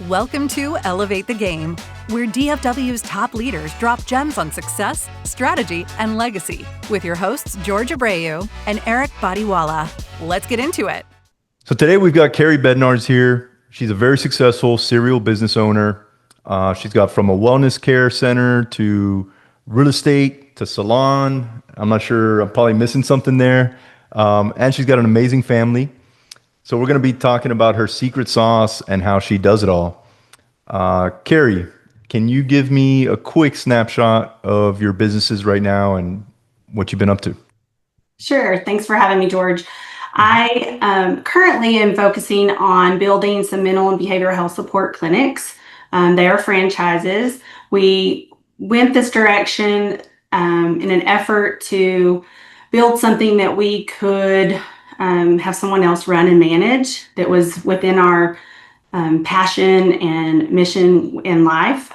Welcome to Elevate the Game, where DFW's top leaders drop gems on success, strategy, and legacy with your hosts, George Abreu and Eric Badiwala. Let's get into it. So today we've got Keri Bednarz here. She's a very successful serial business owner. She's got from a wellness care center to real estate to salon. I'm not sure, I'm probably missing something there. And she's got an amazing family. So we're going to be talking about her secret sauce and how she does it all. Keri, can you give me a quick snapshot of your businesses right now and what you've been up to? Sure. Thanks for having me, George. I currently am focusing on building some mental and behavioral health support clinics. They are franchises. We went this direction in an effort to build something that we could have someone else run and manage that was within our passion and mission in life.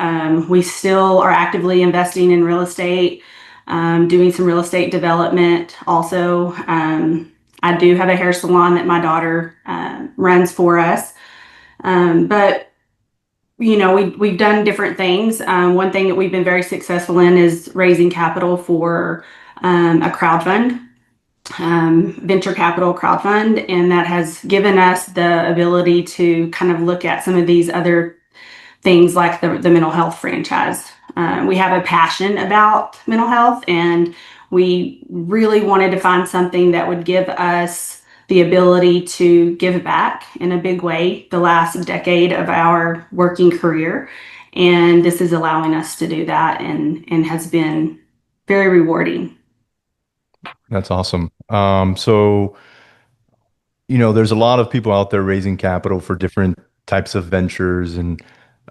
We still are actively investing in real estate, doing some real estate development. Also, I do have a hair salon that my daughter runs for us. But you know, we've done different things. One thing that we've been very successful in is raising capital for a crowd fund. Venture capital crowdfund, and that has given us the ability to kind of look at some of these other things like the mental health franchise. We have a passion about mental health, and we really wanted to find something that would give us the ability to give back in a big way the last decade of our working career. And this is allowing us to do that and has been very rewarding. That's awesome. So, there's a lot of people out there raising capital for different types of ventures. And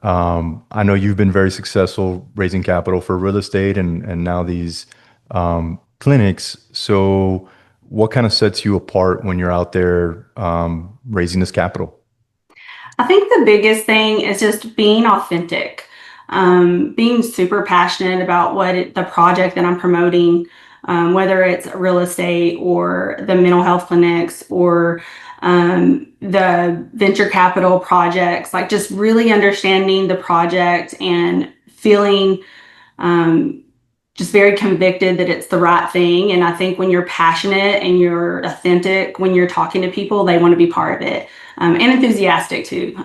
I know you've been very successful raising capital for real estate and now these clinics. So what kind of sets you apart when you're out there raising this capital? I think the biggest thing is just being authentic, being super passionate about the project that I'm promoting. Whether it's real estate or the mental health clinics or the venture capital projects, like just really understanding the project and feeling just very convicted that it's the right thing. And I think when you're passionate and you're authentic, when you're talking to people, they want to be part of it, and enthusiastic too.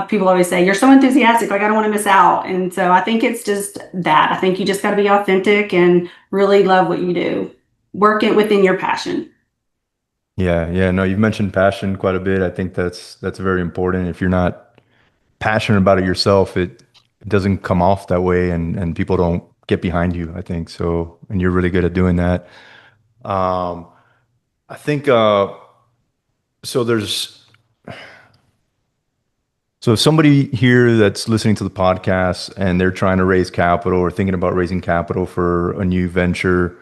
People always say, you're so enthusiastic, like I don't want to miss out. And so I think it's just that. I think you just got to be authentic and really love what you do. Work it within your passion. Yeah. No, you've mentioned passion quite a bit. I think that's very important. If you're not passionate about it yourself, it doesn't come off that way and people don't get behind you, I think. So, and you're really good at doing that. I think, So if somebody here that's listening to the podcast and they're trying to raise capital or thinking about raising capital for a new venture,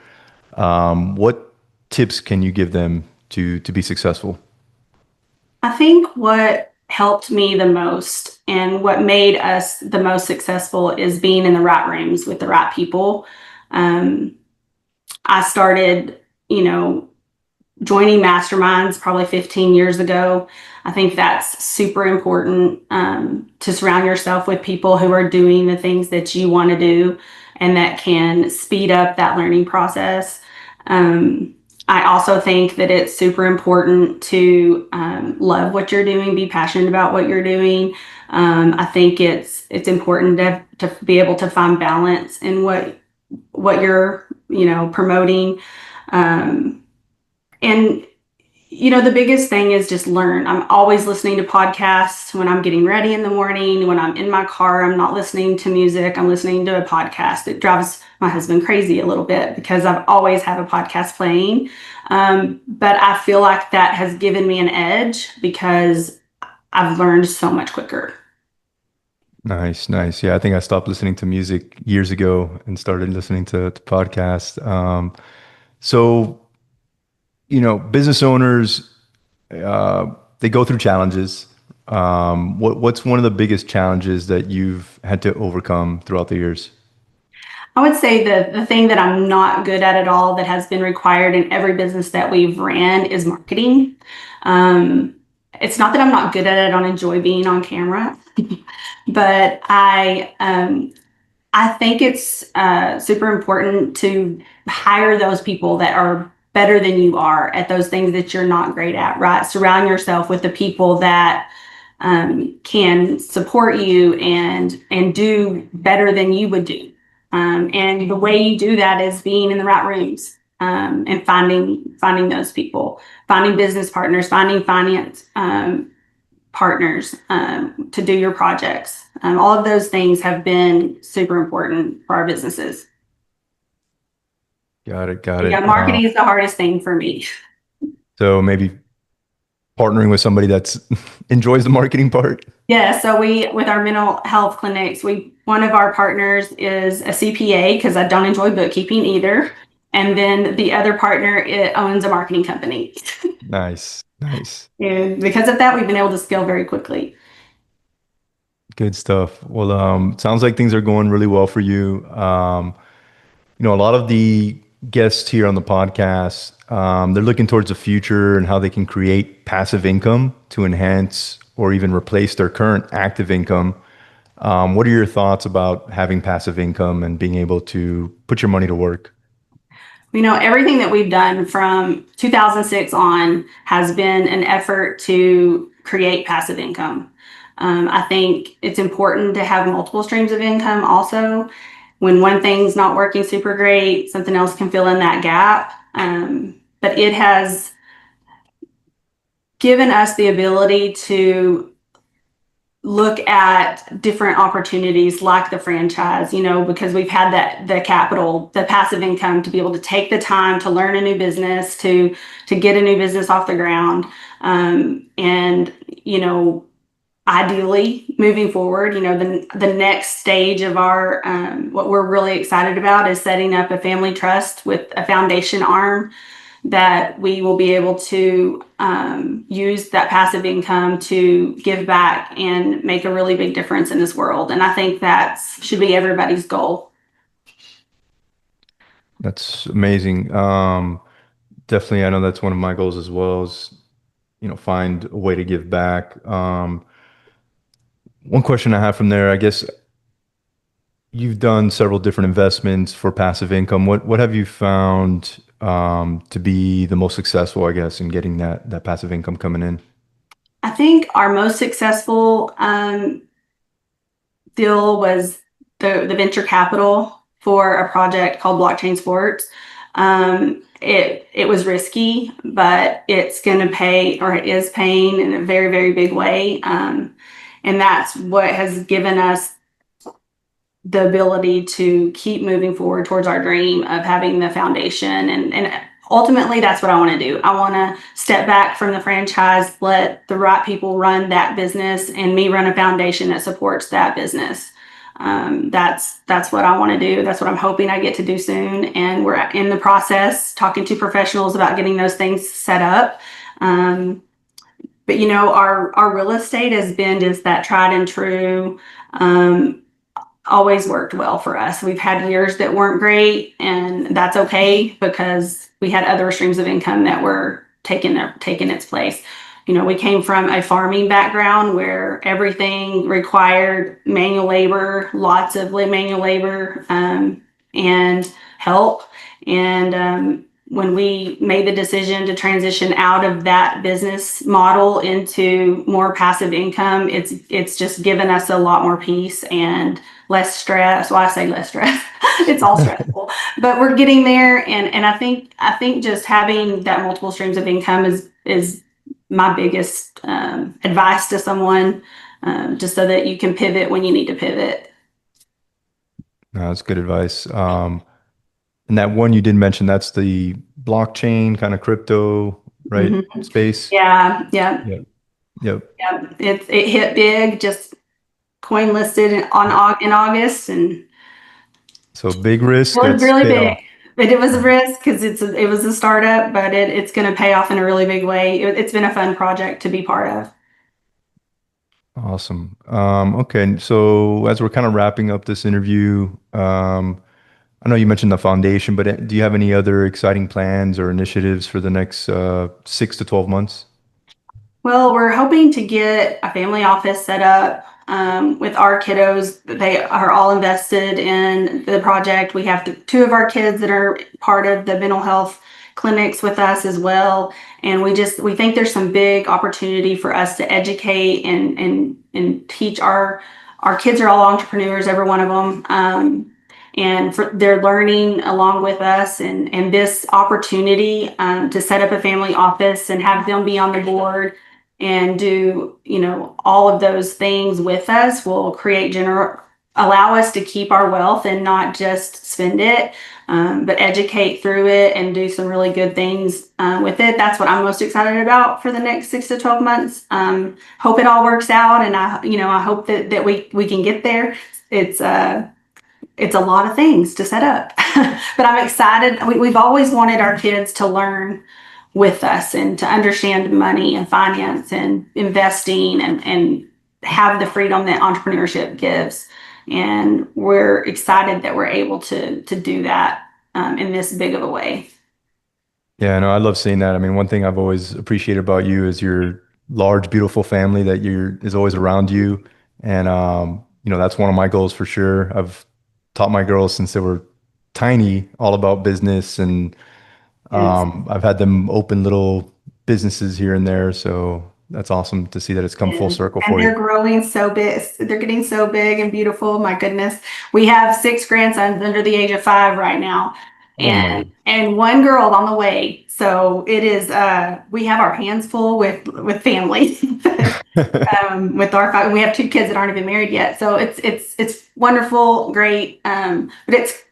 what tips can you give them to be successful? I think what helped me the most and what made us the most successful is being in the right rooms with the right people. I started, joining masterminds probably 15 years ago. I think that's super important, to surround yourself with people who are doing the things that you want to do and that can speed up that learning process. I also think that it's super important to love what you're doing, be passionate about what you're doing. I think it's important to be able to find balance in what you're promoting. And the biggest thing is just learn. I'm always listening to podcasts when I'm getting ready in the morning. When I'm in my car, I'm not listening to music. I'm listening to a podcast. It drives my husband crazy a little bit because I've always have a podcast playing. But I feel like that has given me an edge because I've learned so much quicker. Nice. Yeah, I think I stopped listening to music years ago and started listening to podcasts. So, business owners, they go through challenges. What's one of the biggest challenges that you've had to overcome throughout the years? I would say the thing that I'm not good at all that has been required in every business that we've ran is marketing. it's not that I'm not good at it. I don't enjoy being on camera, but I think it's super important to hire those people that are better than you are at those things that you're not great at, right? Surround yourself with the people that can support you and do better than you would do. And the way you do that is being in the right rooms and finding those people, finding business partners, finding finance partners to do your projects. All of those things have been super important for our businesses. Got it. Got Yeah, it. marketing is the hardest thing for me. So maybe partnering with somebody that's enjoys the marketing part. Yeah, so we with our mental health clinics, one of our partners is a CPA because I don't enjoy bookkeeping either. And then the other partner owns a marketing company. Nice. Nice. And because of that, we've been able to scale very quickly. Good stuff. Well, sounds like things are going really well for you. A lot of the guests here on the podcast, they're looking towards the future and how they can create passive income to enhance or even replace their current active income. What are your thoughts about having passive income and being able to put your money to work? Everything that we've done from 2006 on has been an effort to create passive income. I think it's important to have multiple streams of income also. When one thing's not working super great, something else can fill in that gap. But it has given us the ability to look at different opportunities like the franchise, because we've had the capital, the passive income to be able to take the time to learn a new business, to get a new business off the ground. And, ideally moving forward, the next stage of our, what we're really excited about is setting up a family trust with a foundation arm that we will be able to use that passive income to give back and make a really big difference in this world. And I think that should be everybody's goal. That's amazing. Definitely, I know that's one of my goals as well is, find a way to give back. One question I have from there, I guess you've done several different investments for passive income. What have you found to be the most successful, I guess, in getting that passive income coming in? I think our most successful deal was the venture capital for a project called Blockchain Sports. It was risky, but it's going to pay, or it is paying in a very, very big way. And that's what has given us the ability to keep moving forward towards our dream of having the foundation. And ultimately, that's what I want to do. I want to step back from the franchise, let the right people run that business, and me run a foundation that supports that business. That's what I want to do. That's what I'm hoping I get to do soon. And we're in the process talking to professionals about getting those things set up. But our real estate has been just that tried and true, always worked well for us. We've had years that weren't great, and that's okay because we had other streams of income that were taking its place. We came from a farming background where everything required manual labor, lots of manual labor, and help. And when we made the decision to transition out of that business model into more passive income, it's just given us a lot more peace and less stress. Well, I say less stress. It's all stressful, but we're getting there. And I think just having that multiple streams of income is my biggest advice to someone, just so that you can pivot when you need to pivot. No, that's good advice. And that one you did mention, that's the blockchain kind of crypto, right? Mm-hmm. Space. Yeah. Yep. Yep. It hit big, just coin listed in August, and So big risk. it was That's really paid big. off. But it was a risk because it was a startup, but it's going to pay off in a really big way. It's been a fun project to be part of. Awesome. Okay, so as we're kind of wrapping up this interview, I know you mentioned the foundation, but do you have any other exciting plans or initiatives for the next 6 to 12 months? Well, we're hoping to get a family office set up with our kiddos. They are all invested in the project. We have two of our kids that are part of the mental health clinics with us as well. And we think there's some big opportunity for us to educate and teach our kids are all entrepreneurs, every one of them. And they're learning along with us, and this opportunity to set up a family office and have them be on the board and do, all of those things with us will allow us to keep our wealth and not just spend it, but educate through it and do some really good things with it. That's what I'm most excited about for the next 6 to 12 months. Hope it all works out, and I hope that we can get there. It's a lot of things to set up, but I'm excited. We've always wanted our kids to learn with us and to understand money and finance and investing and have the freedom that entrepreneurship gives. And we're excited that we're able to do that in this big of a way. Yeah, no, I love seeing that. I mean, one thing I've always appreciated about you is your large, beautiful family that is always around you. And that's one of my goals for sure. I've taught my girls since they were tiny all about business, and I've had them open little businesses here and there. So that's awesome to see that it's come full circle for you. And they're growing so big. They're getting so big and beautiful. My goodness. We have 6 grandsons under the age of 5 right now, and 1 girl on the way. So it is, we have our hands full with family. With our 5, we have 2 kids that aren't even married yet. So it's wonderful, great. But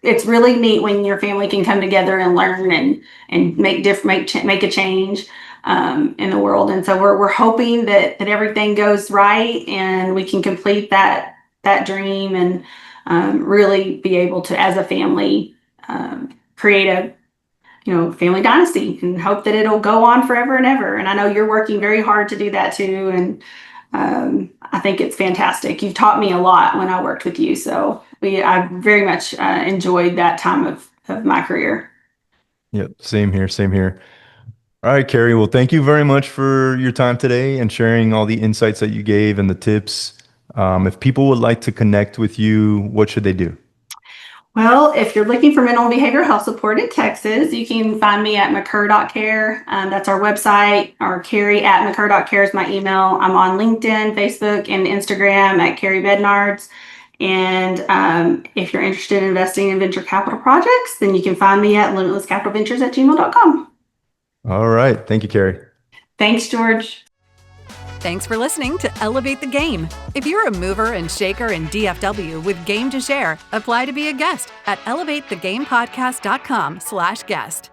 it's really neat when your family can come together and learn and make a change in the world. And so we're hoping that everything goes right and we can complete that dream and really be able to, as a family, create a family dynasty, and hope that it'll go on forever and ever. And I know you're working very hard to do that too. And I think it's fantastic. You've taught me a lot when I worked with you. So I very much enjoyed that time of my career. Yep. Same here. Same here. All right, Keri. Well, thank you very much for your time today and sharing all the insights that you gave and the tips. If people would like to connect with you, what should they do? Well, if you're looking for mental and behavioral health support in Texas, you can find me at mccur.care. That's our website, or Keri@mccur.care is my email. I'm on LinkedIn, Facebook, and Instagram at Keri Bednarz. And if you're interested in investing in venture capital projects, then you can find me at limitlesscapitalventures@gmail.com. All right. Thank you, Keri. Thanks, George. Thanks for listening to Elevate the Game. If you're a mover and shaker in DFW with game to share, apply to be a guest at elevatethegamepodcast.com/guest.